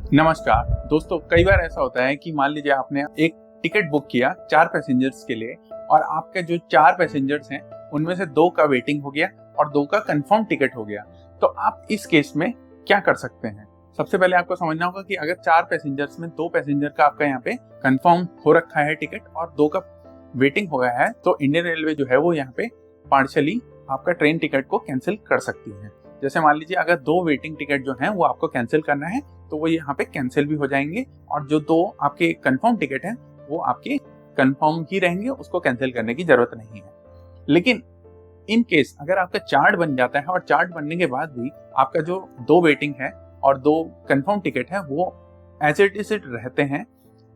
नमस्कार दोस्तों, कई बार ऐसा होता है कि मान लीजिए आपने एक टिकट बुक किया 4 पैसेंजर्स के लिए और आपके जो 4 पैसेंजर्स हैं उनमें से 2 का वेटिंग हो गया और 2 का कंफर्म टिकट हो गया। तो आप इस केस में क्या कर सकते हैं? सबसे पहले आपको समझना होगा कि अगर 4 पैसेंजर्स में 2 पैसेंजर का आपका यहाँ पे कंफर्म हो रखा है टिकट और 2 का वेटिंग हो गया है, तो इंडियन रेलवे जो है वो यहाँ पे पार्शियली आपका ट्रेन टिकट को कैंसिल कर सकती है। जैसे मान लीजिए अगर 2 वेटिंग टिकट जो हैं वो आपको कैंसिल करना है तो वो यहाँ पे कैंसिल भी हो जाएंगे और जो 2 आपके कंफर्म टिकट हैं वो आपके कंफर्म ही रहेंगे, उसको कैंसिल करने की जरूरत नहीं है। लेकिन इन केस अगर आपका चार्ट बन जाता है और चार्ट बनने के बाद भी आपका जो 2 वेटिंग है और 2 कंफर्म टिकट है वो एज इट इज रहते हैं,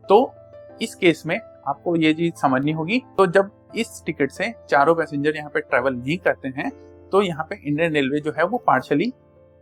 तो इस केस में आपको ये चीज समझनी होगी। तो जब इस टिकट से चारों पैसेंजर यहाँ पे ट्रेवल नहीं करते हैं तो यहाँ पे इंडियन रेलवे जो है वो पार्शियली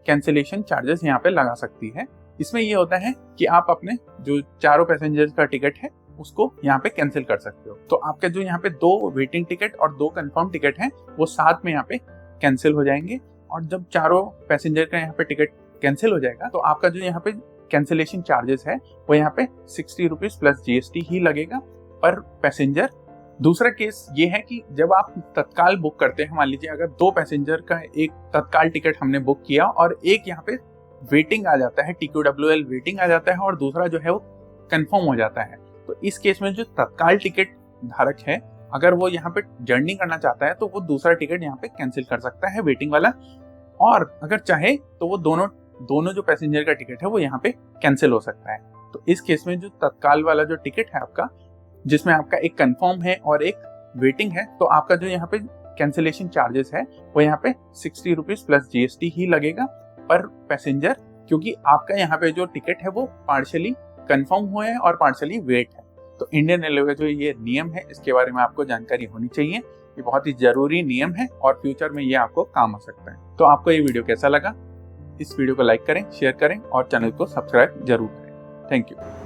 कैंसिलेशन चार्जेस यहाँ पे लगा सकती है। इसमें ये होता है कि आप अपने जो चारों पैसेंजर्स का टिकट है उसको यहाँ पे कैंसिल कर सकते हो। तो आपके जो यहाँ पे 2 वेटिंग टिकट और 2 कंफर्म टिकट हैं वो साथ में यहाँ पे कैंसिल हो जाएंगे और जब चारों पैसेंजर का यहाँ पे टिकट कैंसिल हो जाएगा तो आपका जो यहाँ पे कैंसिलेशन चार्जेस है वो यहाँ पे 60 रुपीज प्लस GST ही लगेगा पर पैसेंजर। दूसरा केस ये है कि जब आप तत्काल बुक करते हैं, मान लीजिए अगर 2 पैसेंजर का एक तत्काल टिकट हमने बुक किया और एक यहाँ पे वेटिंग आ जाता है, TQWL वेटिंग आ जाता है और दूसरा जो है वो कंफर्म हो जाता है, तो इस केस में जो तत्काल टिकट धारक है अगर वो यहाँ पे जर्नी करना चाहता है तो वो दूसरा टिकट यहाँ पे कैंसिल कर सकता है वेटिंग वाला, और अगर चाहे तो वो दोनों जो पैसेंजर का टिकट है वो यहाँ पे कैंसिल हो सकता है। तो इस केस में जो तत्काल वाला जो टिकट है आपका, जिसमें आपका एक कंफर्म है और एक वेटिंग है, तो आपका जो यहाँ पे कैंसिलेशन चार्जेस है वो यहाँ पे 60 रुपीज प्लस GST ही लगेगा पर पैसेंजर, क्योंकि आपका यहाँ पे जो टिकट है वो पार्शियली कंफर्म हुआ है और पार्शियली वेट है। तो इंडियन रेलवे जो ये नियम है इसके बारे में आपको जानकारी होनी चाहिए, ये बहुत ही जरूरी नियम है और फ्यूचर में ये आपको काम आ सकता है। तो आपको ये वीडियो कैसा लगा? इस वीडियो को लाइक करें, शेयर करें और चैनल को सब्सक्राइब जरूर करें। Thank you.